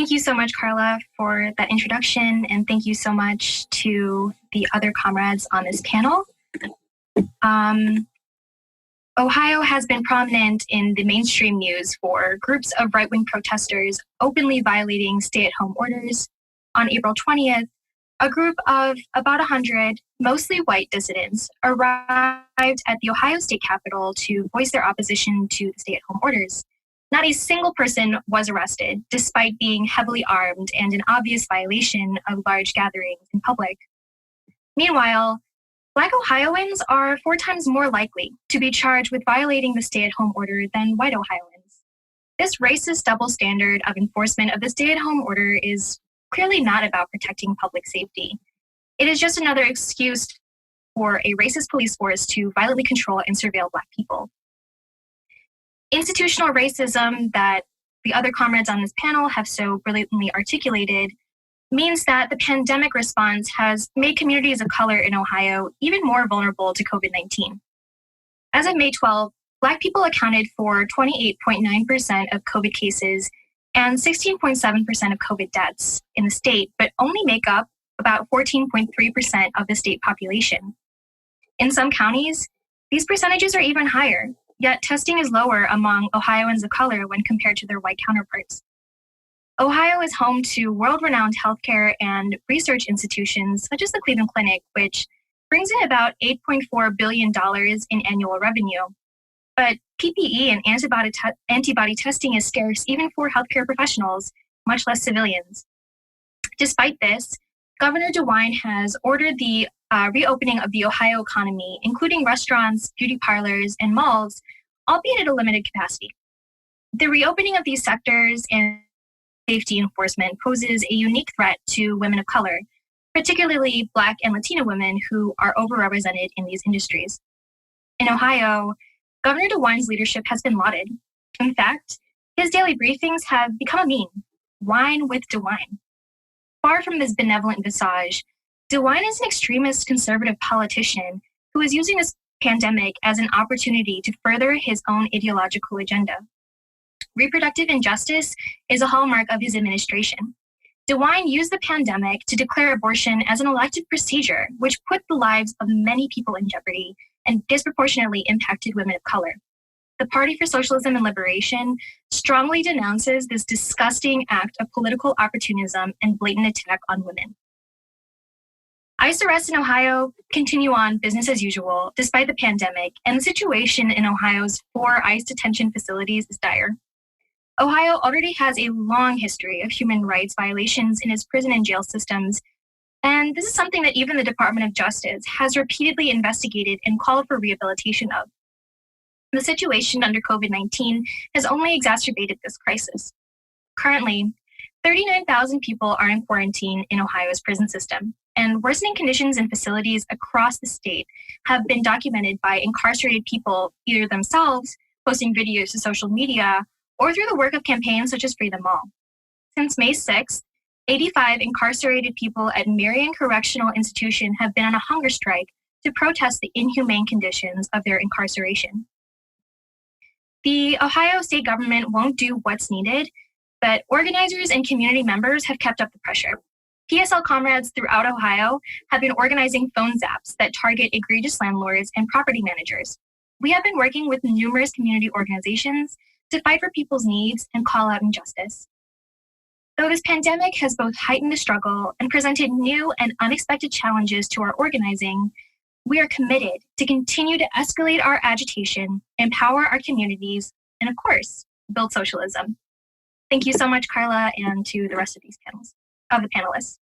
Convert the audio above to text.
Thank you so much, Carla, for that introduction, and thank you so much to the other comrades on this panel. Ohio has been prominent in the mainstream news for groups of right-wing protesters openly violating stay-at-home orders. On April 20th, a group of about 100, mostly white dissidents, arrived at the Ohio State Capitol to voice their opposition to the stay-at-home orders. Not a single person was arrested, despite being heavily armed and an obvious violation of large gatherings in public. Meanwhile, Black Ohioans are 4 times more likely to be charged with violating the stay-at-home order than white Ohioans. This racist double standard of enforcement of the stay-at-home order is clearly not about protecting public safety. It is just another excuse for a racist police force to violently control and surveil Black people. Institutional racism that the other comrades on this panel have so brilliantly articulated means that the pandemic response has made communities of color in Ohio even more vulnerable to COVID-19. As of May 12, Black people accounted for 28.9% of COVID cases and 16.7% of COVID deaths in the state, but only make up about 14.3% of the state population. In some counties, these percentages are even higher, yet testing is lower among Ohioans of color when compared to their white counterparts. Ohio is home to world-renowned healthcare and research institutions such as the Cleveland Clinic, which brings in about $8.4 billion in annual revenue. But PPE and antibody testing is scarce even for healthcare professionals, much less civilians. Despite this, Governor DeWine has ordered the reopening of the Ohio economy, including restaurants, beauty parlors, and malls, albeit at a limited capacity. The reopening of these sectors and safety enforcement poses a unique threat to women of color, particularly Black and Latina women who are overrepresented in these industries. In Ohio, Governor DeWine's leadership has been lauded. In fact, his daily briefings have become a meme, wine with DeWine. Far from this benevolent visage, DeWine is an extremist conservative politician who is using this pandemic as an opportunity to further his own ideological agenda. Reproductive injustice is a hallmark of his administration. DeWine used the pandemic to declare abortion as an elective procedure, which put the lives of many people in jeopardy and disproportionately impacted women of color. The Party for Socialism and Liberation strongly denounces this disgusting act of political opportunism and blatant attack on women. ICE arrests in Ohio continue on business as usual despite the pandemic, and the situation in Ohio's 4 ICE detention facilities is dire. Ohio already has a long history of human rights violations in its prison and jail systems, and this is something that even the Department of Justice has repeatedly investigated and called for rehabilitation of. The situation under COVID-19 has only exacerbated this crisis. Currently, 39,000 people are in quarantine in Ohio's prison system, and worsening conditions in facilities across the state have been documented by incarcerated people, either themselves posting videos to social media or through the work of campaigns such as Free Them All. Since May 6th, 85 incarcerated people at Marion Correctional Institution have been on a hunger strike to protest the inhumane conditions of their incarceration. The Ohio state government won't do what's needed, but organizers and community members have kept up the pressure. PSL comrades throughout Ohio have been organizing phone zaps that target egregious landlords and property managers. We have been working with numerous community organizations to fight for people's needs and call out injustice. Though this pandemic has both heightened the struggle and presented new and unexpected challenges to our organizing, we are committed to continue to escalate our agitation, empower our communities, and of course, build socialism. Thank you so much, Carla, and to the rest of the panelists.